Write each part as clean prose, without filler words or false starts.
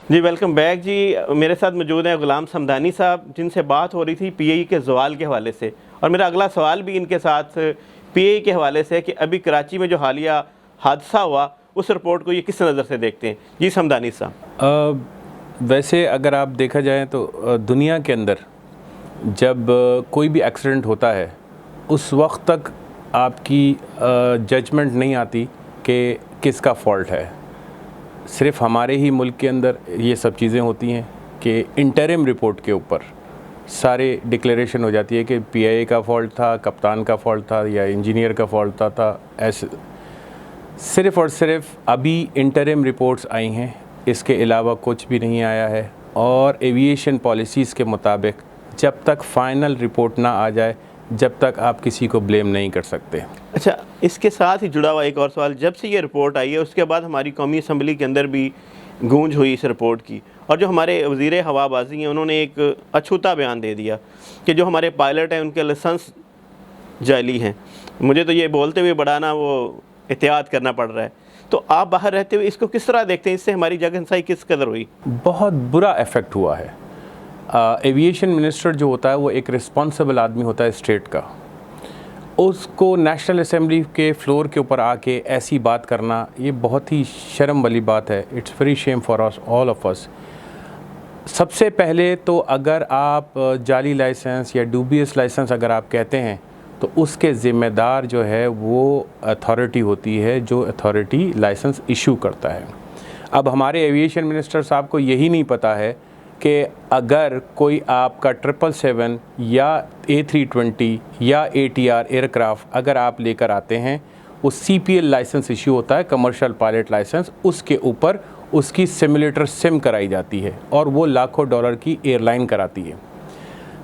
जी welcome back जी। मेरे साथ मौजूद हैं गुलाम समदानी साहब, जिनसे बात हो रही थी पीआई के ज़वाल के हवाले से। और मेरा अगला सवाल भी इनके साथ पीआई के हवाले से है कि अभी कराची में जो हालिया हादसा हुआ उस रिपोर्ट को ये किस नज़र से देखते हैं। जी समदानी साहब। वैसे अगर आप देखा जाए तो दुनिया के अंदर जब कोई भी एक्सीडेंट होता है उस वक्त तक आपकी जजमेंट नहीं आती कि किसका फ़ॉल्ट है। सिर्फ हमारे ही मुल्क के अंदर ये सब चीज़ें होती हैं कि इंटरिम रिपोर्ट के ऊपर सारे डिक्लेरेशन हो जाती है कि पीआईए का फ़ॉल्ट था, कप्तान का फ़ॉल्ट था या इंजीनियर का फ़ॉल्ट था। ऐसे सिर्फ़ और सिर्फ अभी इंटरिम रिपोर्ट्स आई हैं, इसके अलावा कुछ भी नहीं आया है। और एविएशन पॉलिसीज़ के मुताबिक जब तक फ़ाइनल रिपोर्ट ना आ जाए जब तक आप किसी को ब्लेम नहीं कर सकते। अच्छा, इसके साथ ही जुड़ा हुआ एक और सवाल, जब से ये रिपोर्ट आई है उसके बाद हमारी कौमी असम्बली के अंदर भी गूंज हुई इस रिपोर्ट की, और जो हमारे वज़ीर हवाबाजी हैं उन्होंने एक अछूता बयान दे दिया कि जो हमारे पायलट हैं उनके लाइसेंस जाली हैं। मुझे तो ये बोलते हुए बड़ा ना वो एहतियात करना पड़ रहा है। तो आप बाहर रहते हुए इसको किस तरह देखते हैं? इससे हमारी जगहंसाई किस कदर हुई? बहुत बुरा इफ़ेक्ट हुआ है। एविएशन मिनिस्टर जो होता है वो एक रिस्पॉन्सिबल आदमी होता है स्टेट का। उसको नेशनल असेंबली के फ्लोर के ऊपर आके ऐसी बात करना ये बहुत ही शर्म वाली बात है। It's very Shem for us all of us. सबसे पहले तो अगर आप जाली लाइसेंस या डूबियस लाइसेंस अगर आप कहते हैं तो उसके ज़िम्मेदार जो है वो अथॉरिटी होती है, जो अथॉरिटी लाइसेंस इशू करता है। अब हमारे एविएशन मिनिस्टर साहब को यही नहीं पता है कि अगर कोई आपका 777 या A320 या ATR एयरक्राफ्ट अगर आप लेकर आते हैं, वो CPL लाइसेंस इशू होता है, कमर्शियल पायलट लाइसेंस, उसके ऊपर उसकी सिमुलेटर सिम कराई जाती है और वो लाखों डॉलर की एयरलाइन कराती है।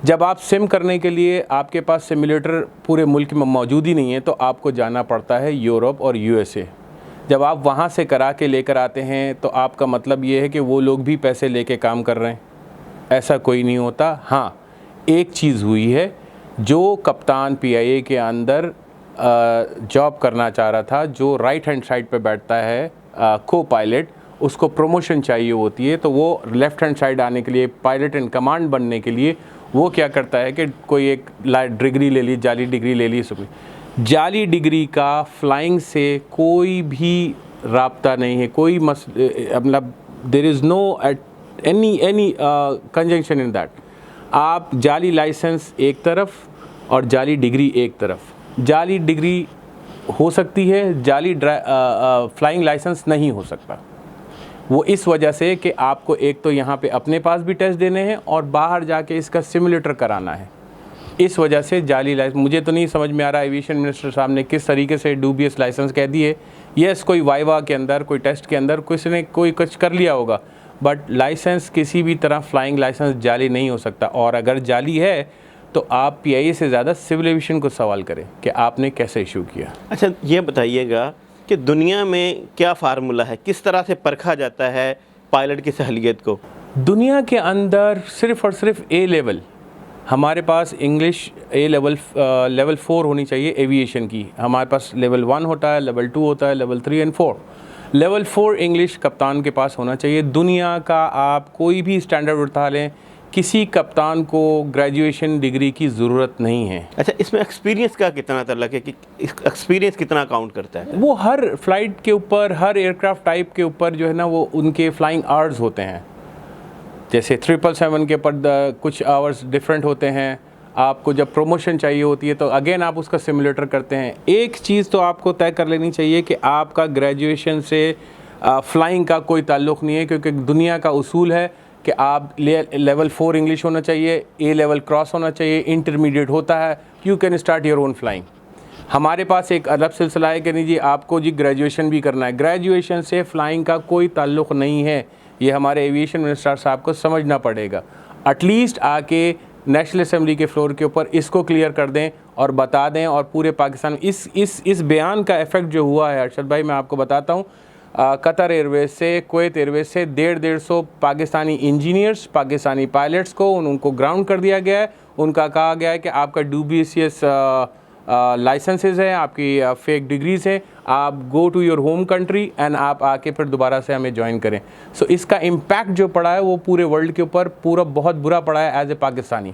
जब आप सिम करने के लिए आपके पास सिमुलेटर पूरे मुल्क में मौजूद ही नहीं है तो आपको जाना पड़ता है यूरोप और USA। जब आप वहाँ से करा के लेकर आते हैं तो आपका मतलब ये है कि वो लोग भी पैसे लेके काम कर रहे हैं। ऐसा कोई नहीं होता। हाँ, एक चीज़ हुई है, जो कप्तान PIA के अंदर जॉब करना चाह रहा था, जो राइट हैंड साइड पे बैठता है को पायलट, उसको प्रमोशन चाहिए होती है, तो वो लेफ़्ट हैंड साइड आने के लिए, पायलट इन कमांड बनने के लिए वो क्या करता है कि कोई एक डिग्री ले ली, जाली डिग्री ले ली। जाली डिग्री का फ्लाइंग से कोई भी राब्ता नहीं है, कोई मतलब there is no any conjunction in that. आप जाली लाइसेंस एक तरफ और जाली डिग्री एक तरफ। जाली डिग्री हो सकती है, जाली फ्लाइंग लाइसेंस नहीं हो सकता। वो इस वजह से कि आपको एक तो यहाँ पे अपने पास भी टेस्ट देने हैं और बाहर जाके इसका सिमुलेटर कराना है। इस वजह से जाली लाइसेंस, मुझे तो नहीं समझ में आ रहा एविएशन मिनिस्टर साहब ने किस तरीके से डूबियस लाइसेंस कह दिए। यस, कोई वाइवा के अंदर, कोई टेस्ट के अंदर किसी ने कोई कुछ कर लिया होगा, बट लाइसेंस किसी भी तरह फ्लाइंग लाइसेंस जाली नहीं हो सकता। और अगर जाली है तो आप PIA से ज़्यादा सिविल एविएशन को सवाल करें कि आपने कैसे इशू किया। अच्छा, ये बताइएगा कि दुनिया में क्या फार्मूला है, किस तरह से परखा जाता है पायलट की सहलियत को? दुनिया के अंदर सिर्फ़ और सिर्फ A लेवल, हमारे पास इंग्लिश A लेवल लेवल 4 होनी चाहिए एविएशन की। हमारे पास लेवल 1 होता है, लेवल 2 होता है, लेवल 3 एंड 4। लेवल 4 इंग्लिश कप्तान के पास होना चाहिए। दुनिया का आप कोई भी स्टैंडर्ड उठा लें, किसी कप्तान को ग्रेजुएशन डिग्री की ज़रूरत नहीं है। अच्छा, इसमें एक्सपीरियंस का कितना तल्लक है कि एक्सपीरियंस कितना काउंट करता है? वो हर फ्लाइट के ऊपर, हर एयरक्राफ्ट टाइप के ऊपर जो है ना, वो उनके फ्लाइंग आवर्स होते हैं। जैसे 777 के ऊपर कुछ आवर्स डिफरेंट होते हैं। आपको जब प्रमोशन चाहिए होती है तो अगेन आप उसका सिमुलेटर करते हैं। एक चीज़ तो आपको तय कर लेनी चाहिए कि आपका ग्रेजुएशन से फ्लाइंग का कोई ताल्लुक़ नहीं है, क्योंकि दुनिया का उसूल है कि आप लेवल 4 इंग्लिश होना चाहिए, A लेवल क्रॉस होना चाहिए, इंटरमीडिएट होता है, you can start your own flying. हमारे पास एक अलग सिलसिला है कि नहीं जी, आपको जी ग्रेजुएशन भी करना है। ग्रेजुएशन से फ़्लाइंग का कोई ताल्लुक़ नहीं है। ये हमारे एविएशन मिनिस्टर साहब को समझना पड़ेगा। एटलीस्ट आके नेशनल असेंबली के फ्लोर के ऊपर इसको क्लियर कर दें और बता दें, और पूरे पाकिस्तान इस बयान का इफ़ेक्ट जो हुआ है अरशद भाई, मैं आपको बताता हूँ। कतर एयरवेज़ से, कुवैत एयरवेज़ से 150 पाकिस्तानी इंजीनियर्स, पाकिस्तानी पायलट्स को उनको ग्राउंड कर दिया गया है। उनका कहा गया है कि आपका डूबियस लाइसेंसेस हैं, आपकी फेक डिग्रीज़ हैं, आप go to your home country and आप आके फिर दोबारा से हमें ज्वाइन करें। सो इसका इम्पैक्ट जो पड़ा है वो पूरे वर्ल्ड के ऊपर पूरा बहुत बुरा पड़ा है एज ए पाकिस्तानी।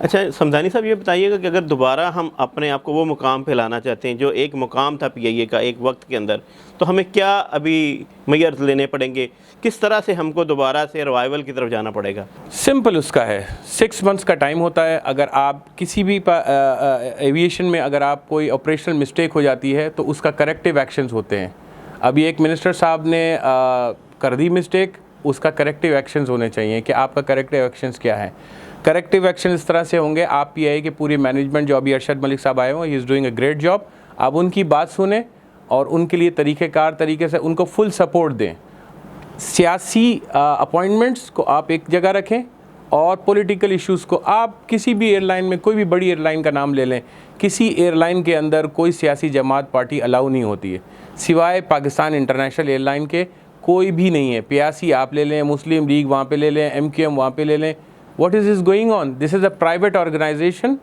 अच्छा समझानी साहब, ये बताइएगा कि अगर दोबारा हम अपने आप को वो मुकाम पे लाना चाहते हैं जो एक मुकाम था PIA का एक वक्त के अंदर, तो हमें क्या अभी मेजर्स लेने पड़ेंगे, किस तरह से हमको दोबारा से रिवाइवल की तरफ जाना पड़ेगा? सिंपल उसका है, 6 मंथ्स का टाइम होता है। अगर आप किसी भी एविएशन में अगर आप कोई ऑपरेशनल मिस्टेक हो जाती है तो उसका करेक्टिव एक्शंस होते हैं। अभी एक मिनिस्टर साहब ने कर दी मिस्टेक, उसका करेक्टिव एक्शंस होने चाहिए कि आपका करेक्टिव एक्शंस क्या है। करेक्टिव एक्शन इस तरह से होंगे, आप PIA के पूरी मैनेजमेंट जो अभी अरशद मलिक साहब आए हुए, he is doing a great job, आप उनकी बात सुने और उनके लिए तरीक़ेकार तरीके से उनको फुल सपोर्ट दें। सियासी अपॉइंटमेंट्स को आप एक जगह रखें और पॉलिटिकल इश्यूज़ को आप किसी भी एयरलाइन में, कोई भी बड़ी एयरलाइन का नाम ले लें, किसी एयरलाइन के अंदर कोई सियासी जमात पार्टी अलाउ नहीं होती है सिवाय पाकिस्तान इंटरनेशनल एयरलाइन के, कोई भी नहीं है। PIAC आप ले लें, मुस्लिम लीग वहाँ पे ले लें, MQM वहाँ पे ले लें। What is this going on? This is a private organization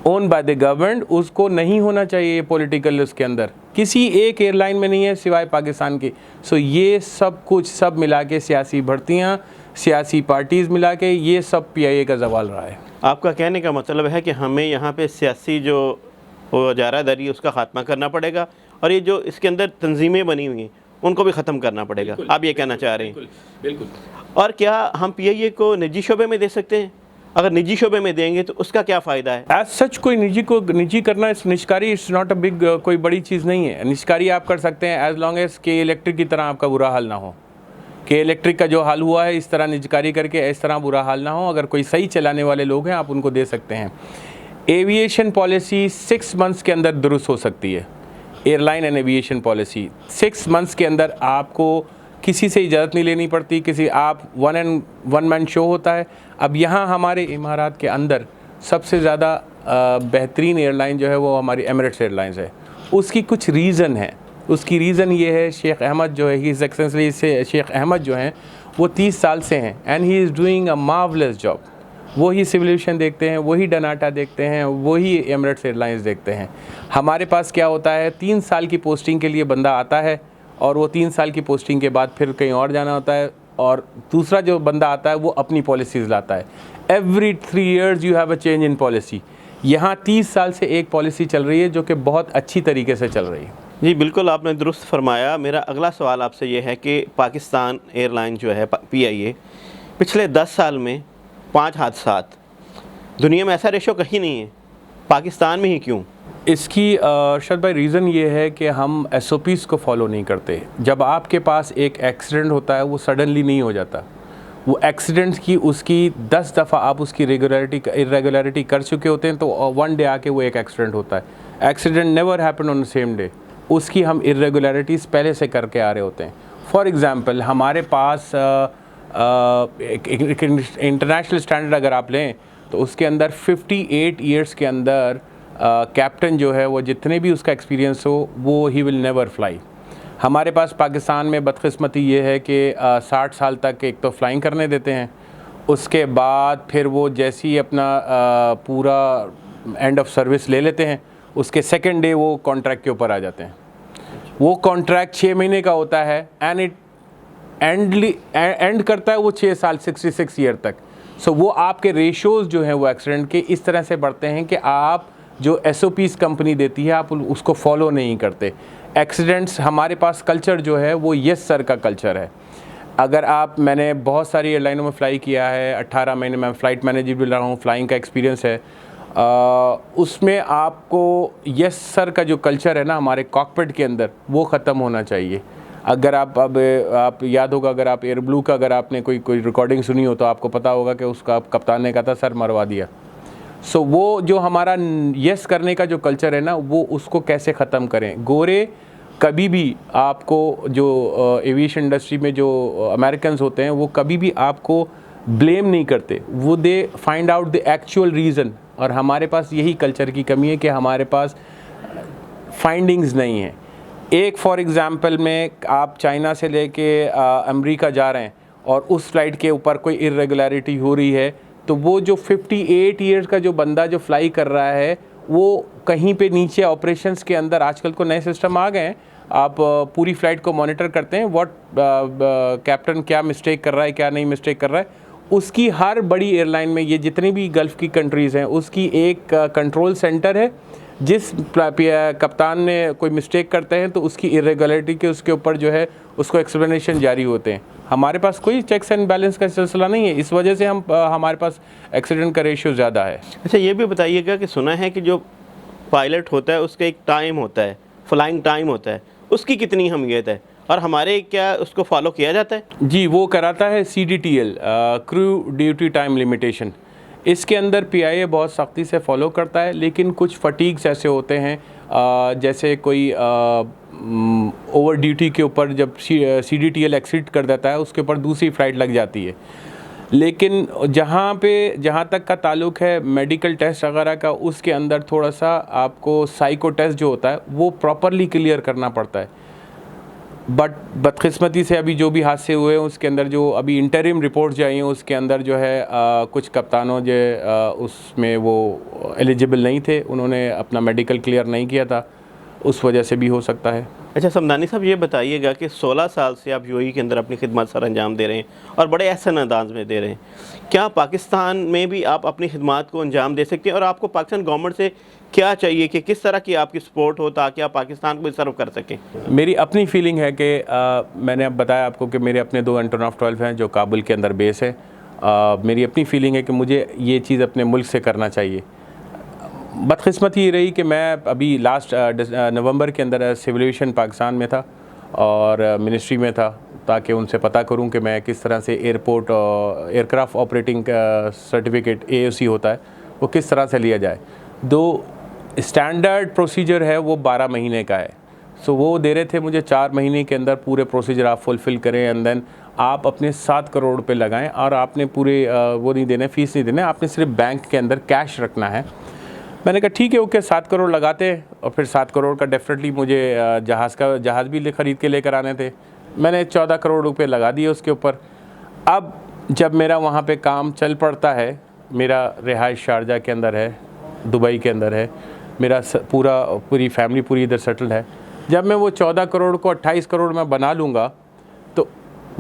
owned by the government। उसको नहीं होना चाहिए पॉलिटिकल उसके अंदर, किसी एक एयरलाइन में नहीं है सिवाय पाकिस्तान की। सो ये सब कुछ सब मिला के सियासी भर्तियाँ, सियासी पार्टीज़ मिला के ये सब PIA का जवाल रहा है। आपका कहने का मतलब है कि हमें यहाँ पे सियासी जो वजारादारी उसका ख़ात्मा करना पड़ेगा और ये जो इसके अंदर तंजीमें बनी हुई हैं उनको भी ख़त्म करना पड़ेगा, आप ये कहना चाह रहे हैं? बिल्कुल। और क्या हम PIA को निजी शोबे में दे सकते हैं? अगर निजी शोबे में देंगे तो उसका क्या फ़ायदा है? एज सच कोई निजी करना, इस निष्कारी इट्स नॉट अ बिग, कोई बड़ी चीज़ नहीं है। निष्कारी आप कर सकते हैं एज लॉन्ग एज के इलेक्ट्रिक की तरह आपका बुरा हाल ना हो। के इलेक्ट्रिक का जो हाल हुआ है इस तरह निजकारी करके इस तरह बुरा हाल ना हो। अगर कोई सही चलाने वाले लोग हैं आप उनको दे सकते हैं। एविएशन पॉलिसी 6 मंथ्स के अंदर दुरुस्त हो सकती है। Airline and aviation policy 6 months के अंदर आपको किसी से इजाज़त नहीं लेनी पड़ती, किसी आप वन मैन शो होता है। अब यहाँ हमारे इमारात के अंदर सबसे ज़्यादा बेहतरीन एयरलाइन जो है वो हमारी एमिरेट्स एयरलाइंस है। उसकी कुछ रीज़न है, उसकी रीज़न ये है शेख अहमद जो है, हिज एक्सेलेंसी से शेख अहमद जो हैं वो 30 साल से हैं and he is doing a marvellous job. वही सिविल एविएशन देखते हैं, वही डनाटा देखते हैं, वही एमिरेट्स एयरलाइंस देखते हैं। हमारे पास क्या होता है, 3 साल की पोस्टिंग के लिए बंदा आता है और वो 3 साल की पोस्टिंग के बाद फिर कहीं और जाना होता है और दूसरा जो बंदा आता है वो अपनी पॉलिसीज़ लाता है। Every 3 years you have a change in policy. यहाँ 30 साल से एक पॉलिसी चल रही है जो कि बहुत अच्छी तरीके से चल रही है। जी बिल्कुल, आपने दुरुस्त फरमाया। मेरा अगला सवाल आपसे ये है कि पाकिस्तान एयरलाइन जो है PIA, पिछले 10 साल में 5 हादसात, दुनिया में ऐसा रेशो कहीं नहीं है, पाकिस्तान में ही क्यों? इसकी अरशद भाई रीज़न ये है कि हम SOPs को फॉलो नहीं करते। जब आपके पास एक एक्सीडेंट होता है वो सडनली नहीं हो जाता। वो एक्सीडेंट्स की उसकी 10 दफ़ा आप उसकी इरेगुलरिटी कर चुके होते हैं तो वन डे आके वो एक एक्सीडेंट होता है। Accident never happen on the same day, उसकी हम इरेगुलरिटीज़ पहले से करके आ रहे होते हैं। फॉर एग्ज़ाम्पल हमारे पास इंटरनेशनल स्टैंडर्ड अगर आप लें तो उसके अंदर 58 ईयर्स के अंदर कैप्टन जो है वो जितने भी उसका एक्सपीरियंस हो वो ही विल नेवर फ्लाई। हमारे पास पाकिस्तान में बदकिस्मती ये है कि 60 साल तक एक तो फ्लाइंग करने देते हैं, उसके बाद फिर वो जैसे ही अपना पूरा एंड ऑफ सर्विस ले लेते हैं उसके सेकंड डे वो कॉन्ट्रैक्ट के ऊपर आ जाते हैं। वो कॉन्ट्रैक्ट 6 महीने का होता है एंड इट एंड करता है वो 6 साल 66 ईयर तक। सो वो आपके रेशोज़ जो हैं वो एक्सीडेंट के इस तरह से बढ़ते हैं कि आप जो SOPs कंपनी देती है आप उसको फॉलो नहीं करते। एक्सीडेंट्स हमारे पास कल्चर जो है वो यस सर का कल्चर है। अगर आप, मैंने बहुत सारी एयरलाइनों में फ़्लाई किया है, 18 महीने में फ़्लाइट मैनेजर भी रहा हूँ, फ्लाइंग का एक्सपीरियंस है। उसमें आपको यस सर का जो कल्चर है ना हमारे कॉकपिट के अंदर वो ख़त्म होना चाहिए। अगर आप याद होगा, अगर आप एयर ब्लू का अगर आपने कोई रिकॉर्डिंग सुनी हो तो आपको पता होगा कि उसका कप्तान ने कहा था सर मरवा दिया। सो वो जो हमारा यस करने का जो कल्चर है ना वो उसको कैसे ख़त्म करें। गोरे कभी भी आपको जो एविएशन इंडस्ट्री में जो अमेरिकन्स होते हैं वो कभी भी आपको ब्लेम नहीं करते, वो they find out the actual reason. और हमारे पास यही कल्चर की कमी है कि हमारे पास फाइंडिंग्स नहीं है। एक फॉर एग्ज़ाम्पल में आप चाइना से लेके अमेरिका जा रहे हैं और उस फ्लाइट के ऊपर कोई इरेगुलरिटी हो रही है तो वो जो 58 ईयर्स का जो बंदा जो फ्लाई कर रहा है वो कहीं पे नीचे ऑपरेशंस के अंदर, आजकल को नए सिस्टम आ गए हैं, आप पूरी फ़्लाइट को मॉनिटर करते हैं, व्हाट कैप्टन क्या मिस्टेक कर रहा है, क्या नहीं मिस्टेक कर रहा है। उसकी हर बड़ी एयरलाइन में, ये जितनी भी गल्फ़ की कंट्रीज़ हैं, उसकी एक कंट्रोल सेंटर है। जिस कप्तान ने कोई मिस्टेक करते हैं तो उसकी इरेगुलरिटी के उसके ऊपर जो है उसको एक्सप्लेनेशन जारी होते हैं। हमारे पास कोई चेक्स एंड बैलेंस का सिलसिला नहीं है, इस वजह से हमारे पास एक्सीडेंट का रेशियो ज़्यादा है। अच्छा, ये भी बताइएगा कि सुना है कि जो पायलट होता है उसका एक टाइम होता है, फ्लाइंग टाइम होता है, उसकी कितनी अहमियत है और हमारे क्या उसको फॉलो किया जाता है? जी, वो कराता है CDTL, crew duty time limitation. इसके अंदर PIA बहुत सख्ती से फॉलो करता है, लेकिन कुछ फटीग्स ऐसे होते हैं, जैसे कोई ओवर ड्यूटी के ऊपर जब CDTL एक्सीड कर देता है, उसके ऊपर दूसरी फ़्लाइट लग जाती है। लेकिन जहाँ तक का ताल्लुक़ है मेडिकल टेस्ट वगैरह का, उसके अंदर थोड़ा सा आपको साइको टेस्ट जो होता है वो प्रॉपरली क्लियर करना पड़ता है। बट बदकिस्मती से अभी जो भी हादसे हुए हैं उसके अंदर जो अभी इंटरिम रिपोर्ट्स जो आई हैं उसके अंदर जो है कुछ कप्तानों जो उसमें वो एलिजिबल नहीं थे, उन्होंने अपना मेडिकल क्लियर नहीं किया था, उस वजह से भी हो सकता है। अच्छा समदानी साहब, ये बताइएगा कि 16 साल से आप UAE के अंदर अपनी खिदमत सर अंजाम दे रहे हैं और बड़े एहसन अंदाज में दे रहे हैं, क्या पाकिस्तान में भी आप अपनी खिदमत को अंजाम दे सकते हैं और आपको पाकिस्तान गवर्नमेंट से क्या चाहिए कि किस तरह की आपकी सपोर्ट हो ताकि आप पाकिस्तान को भी सर्व कर सकें? मेरी अपनी फीलिंग है कि मैंने अब बताया आपको कि मेरे अपने 2 एंटोनॉफ 12 हैं जो काबुल के अंदर बेस है। मेरी अपनी फीलिंग है कि मुझे ये चीज़ अपने मुल्क से करना चाहिए। बदकिस्मती ये रही कि मैं अभी लास्ट नवंबर के अंदर सिविल एविएशन पाकिस्तान में था और मिनिस्ट्री में था, ताकि उनसे पता करूं कि मैं किस तरह से airport aircraft operating certificate AOC होता है वो किस तरह से लिया जाए। दो स्टैंडर्ड प्रोसीजर है वो 12 महीने का है, सो वो दे रहे थे मुझे 4 महीने के अंदर पूरे प्रोसीजर आप फुलफ़िल करें एंड देन आप अपने 7 करोड़ रुपये लगाएं और आपने पूरे वो नहीं देने, फ़ीस नहीं देना, आपने सिर्फ बैंक के अंदर कैश रखना है। मैंने कहा ठीक है, ओके, 7 करोड़ लगाते हैं और फिर 7 करोड़ का डेफिनेटली मुझे जहाज़ भी ख़रीद के लेकर आने थे। मैंने 14 करोड़ रुपए लगा दिए उसके ऊपर। अब जब मेरा वहाँ पे काम चल पड़ता है, मेरा रिहाइश शारजा के अंदर है, दुबई के अंदर है, मेरा पूरी फैमिली पूरी इधर सेटल है, जब मैं वो 14 करोड़ को 28 करोड़ में बना लूँगा तो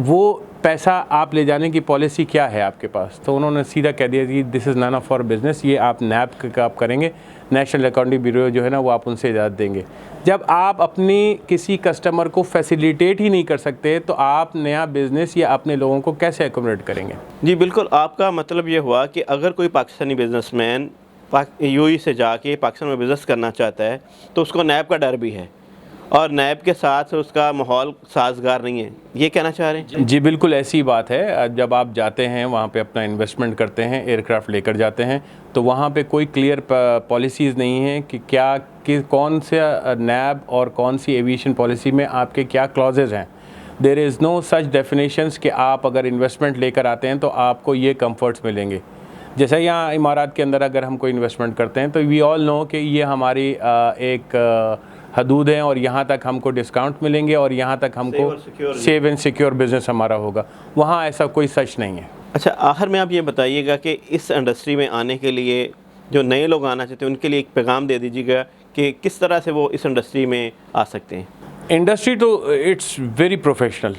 वो पैसा आप ले जाने की पॉलिसी क्या है आपके पास? तो उन्होंने सीधा कह दिया कि this is none of our business, ये आप NAB का आप करेंगे, नेशनल अकाउंटिंग ब्यूरो जो है ना वो आप उनसे इजाज़त देंगे। जब आप अपनी किसी कस्टमर को फैसिलिटेट ही नहीं कर सकते तो आप नया बिज़नेस या अपने लोगों को कैसे एकोमोडेट करेंगे? जी बिल्कुल, आपका मतलब ये हुआ कि अगर कोई पाकिस्तानी बिजनेसमैन UAE से जाके पाकिस्तान में बिज़नेस करना चाहता है तो उसको NAB का डर भी है और NAB के साथ उसका माहौल साजगार नहीं है, ये कहना चाह रहे हैं? जी बिल्कुल ऐसी बात है। जब आप जाते हैं वहाँ पे अपना इन्वेस्टमेंट करते हैं, एयरक्राफ्ट लेकर जाते हैं, तो वहाँ पे कोई क्लियर पॉलिसीज़ नहीं है कि कौन से NAB और कौन सी एविएशन पॉलिसी में आपके क्या क्लॉजेज़ हैं। There is no such definitions कि आप अगर इन्वेस्टमेंट लेकर आते हैं तो आपको ये कंफर्ट्स मिलेंगे। जैसे यहाँ इमारात के अंदर अगर हम कोई इन्वेस्टमेंट करते हैं तो वी ऑल नो कि ये हमारी एक हदूद हैं और यहाँ तक हमको डिस्काउंट मिलेंगे और यहाँ तक हमको सेव एंड सिक्योर बिज़नेस हमारा होगा। वहाँ ऐसा कोई सच नहीं है। अच्छा, आखिर में आप ये बताइएगा कि इस इंडस्ट्री में आने के लिए जो नए लोग आना चाहते हैं उनके लिए एक पैगाम दे दीजिएगा कि किस तरह से वो इस इंडस्ट्री में आ सकते हैं। इंडस्ट्री तो इट्स वेरी प्रोफेशनल।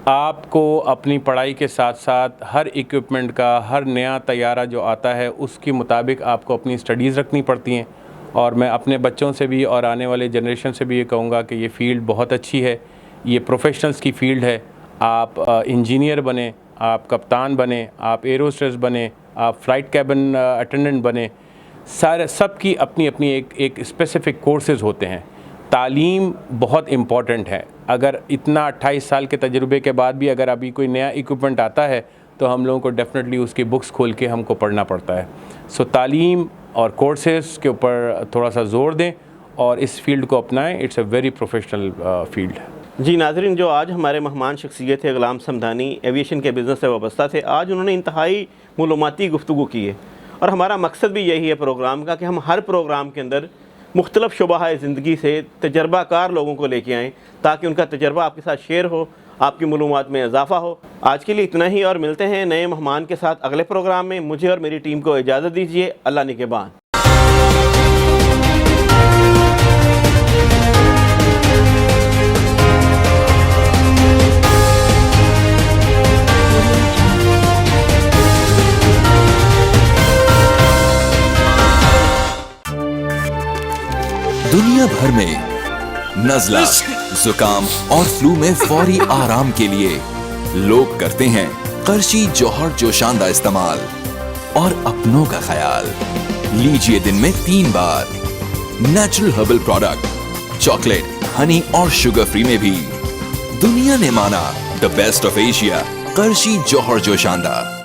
आपको अपनी पढ़ाई के साथ साथ हर इक्विपमेंट का, हर नया तैयारा जो आता है उसके मुताबिक आपको अपनी स्टडीज़ रखनी पड़ती हैं। और मैं अपने बच्चों से भी और आने वाले जनरेशन से भी ये कहूँगा कि ये फ़ील्ड बहुत अच्छी है, ये प्रोफेशनल्स की फ़ील्ड है। आप इंजीनियर बने, आप कप्तान बने, आप एरोस्टेस बने, आप फ़्लाइट कैबिन अटेंडेंट बने, सबकी अपनी अपनी एक स्पेसिफ़िक कोर्सेज़ होते हैं। तालीम बहुत इम्पॉर्टेंट है। अगर इतना 28 साल के तजुर्बे के बाद भी अगर अभी कोई नया इक्विपमेंट आता है तो हम लोगों को डेफिनेटली उसकी बुक्स खोल के हमको पढ़ना पड़ता है। सो तालीम और कोर्सेज़ के ऊपर थोड़ा सा ज़ोर दें और इस फील्ड को अपनाएं। It's a very professional field. जी नाज़रीन, जो आज हमारे मेहमान शख्सियत थे ग़ुलाम समदानी, एविएशन के बिज़नेस से वाबस्ता थे। आज उन्होंने इंतहाई मालूमाती गुफ्तगू की है और हमारा मकसद भी यही है प्रोग्राम का कि हम हर प्रोग्राम के अंदर मुख्तलिफ़ शुबाह ज़िंदगी से तजर्बाकार लोगों को लेके आएँ ताकि उनका तजर्बा आपके साथ शेयर हो, आपकी मालूमात में इजाफ़ा हो। आज के लिए इतना ही और मिलते हैं नए मेहमान के साथ अगले प्रोग्राम में। मुझे और मेरी टीम को इजाज़त दीजिए। अल्लाह निगहबान। दुनिया भर में नज़ला, जुकाम और फ्लू में फौरी आराम के लिए लोग करते हैं करशी जौहर जोशांदा इस्तेमाल। और अपनों का ख्याल लीजिए दिन में 3 बार। Natural herbal product, chocolate, honey और शुगर फ्री में भी दुनिया ने माना the best of Asia, Qarshi Johar जोशांदा।